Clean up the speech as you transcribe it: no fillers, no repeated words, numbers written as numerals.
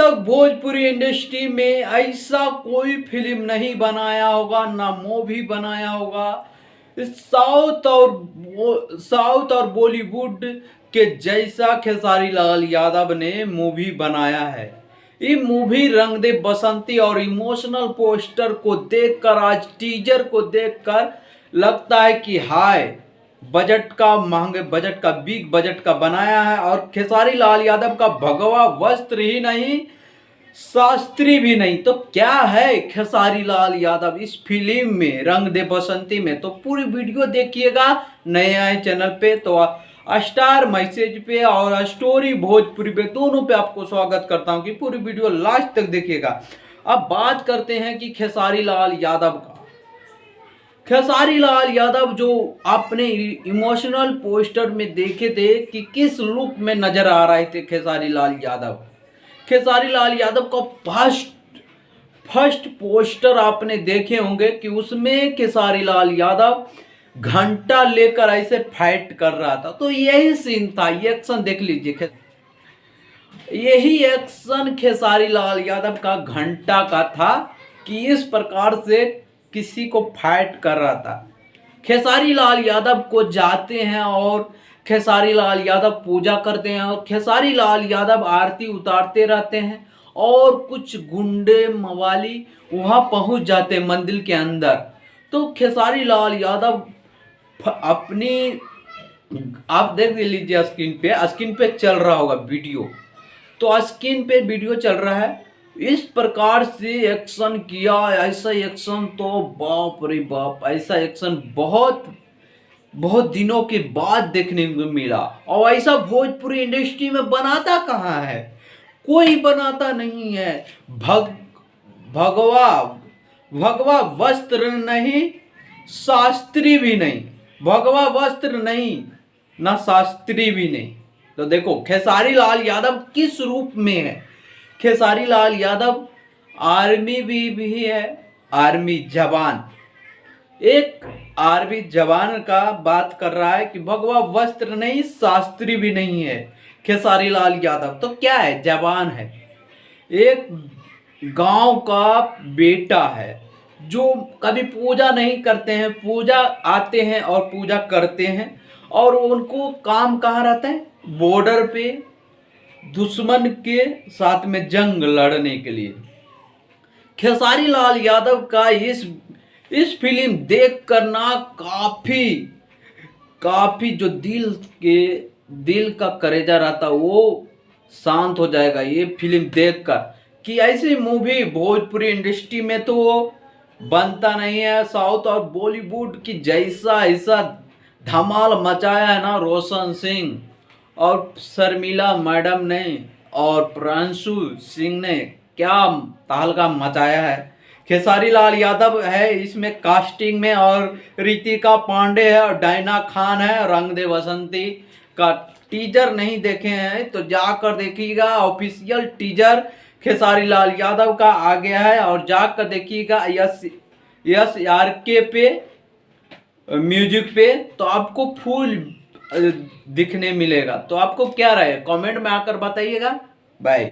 तक भोजपुरी इंडस्ट्री में ऐसा कोई फिल्म नहीं बनाया होगा, ना मूवी बनाया होगा साउथ और बॉलीवुड के जैसा खेसारी लाल यादव ने मूवी बनाया है। ये मूवी रंग दे बसंती और इमोशनल पोस्टर को देखकर, आज टीजर को देखकर लगता है कि हाय, बजट का, महंगे बजट का, बिग बजट का बनाया है। और खेसारी लाल यादव का भगवा वस्त्र ही नहीं, शास्त्री भी नहीं, तो क्या है खेसारी लाल यादव इस फिल्म में, रंग दे बसंती में। तो पूरी वीडियो देखिएगा। नए आए चैनल पे तो स्टार मैसेज पे और स्टोरी भोजपुरी पे, दोनों पे आपको स्वागत करता हूं कि पूरी वीडियो लास्ट तक देखिएगा। अब बात करते हैं कि खेसारी लाल यादव का। खेसारी लाल यादव जो आपने इमोशनल पोस्टर में देखे थे कि किस लुक में नजर आ रहे थे खेसारी लाल यादव। खेसारी लाल यादव का फर्स्ट पोस्टर आपने देखे होंगे कि उसमें खेसारी लाल यादव घंटा लेकर ऐसे फाइट कर रहा था। तो यही सीन था, ये एक्शन देख लीजिए। यही एक्शन खेसारी लाल यादव का घंटा का था कि इस प्रकार से किसी को फाइट कर रहा था। खेसारी लाल यादव को जाते हैं और खेसारी लाल यादव पूजा करते हैं और खेसारी लाल यादव आरती उतारते रहते हैं और कुछ गुंडे मवाली वहां पहुंच जाते हैं मंदिर के अंदर। तो खेसारी लाल यादव अपनी, आप देख लीजिए स्क्रीन पे चल रहा होगा वीडियो, तो स्क्रीन पे वीडियो चल रहा है। इस प्रकार से एक्शन किया, ऐसा एक्शन तो बाप रे बाप, ऐसा एक्शन बहुत बहुत दिनों के बाद देखने को मिला। और ऐसा भोजपुरी इंडस्ट्री में बनाता कहाँ है, कोई बनाता नहीं है। भगवा भगवा वस्त्र नहीं, शास्त्री भी नहीं, भगवा वस्त्र नहीं ना शास्त्री भी नहीं। तो देखो खेसारी लाल यादव किस रूप में है। खेसारी लाल यादव आर्मी भी है, आर्मी जवान, एक आर्मी जवान का बात कर रहा है कि भगवा वस्त्र नहीं, शास्त्री भी नहीं है खेसारी लाल यादव। तो क्या है, जवान है, एक गांव का बेटा है जो कभी पूजा नहीं करते हैं, पूजा आते हैं और पूजा करते हैं। और उनको काम कहाँ रहता है, बॉर्डर पे दुश्मन के साथ में जंग लड़ने के लिए। खेसारी लाल यादव का इस फिल्म देख कर ना काफी जो दिल का करेजा रहता वो शांत हो जाएगा ये फिल्म देखकर कि ऐसी मूवी भोजपुरी इंडस्ट्री में तो बनता नहीं है। साउथ और बॉलीवुड की जैसा ऐसा धमाल मचाया है ना रोशन सिंह और शर्मिला मैडम ने और प्रांशु सिंह ने, क्या तहलका मचाया है। खेसारी लाल यादव है इसमें कास्टिंग में और रितिका पांडे है और डायना खान है। रंग दे बसंती का टीजर नहीं देखे हैं तो जाकर देखिएगा, ऑफिशियल टीजर खेसारी लाल यादव का आ गया है और जाकर देखिएगा यस आर के पे म्यूजिक पे, तो आपको फुल दिखने मिलेगा। तो आपको क्या रहे कमेंट में आकर बताइएगा। बाय।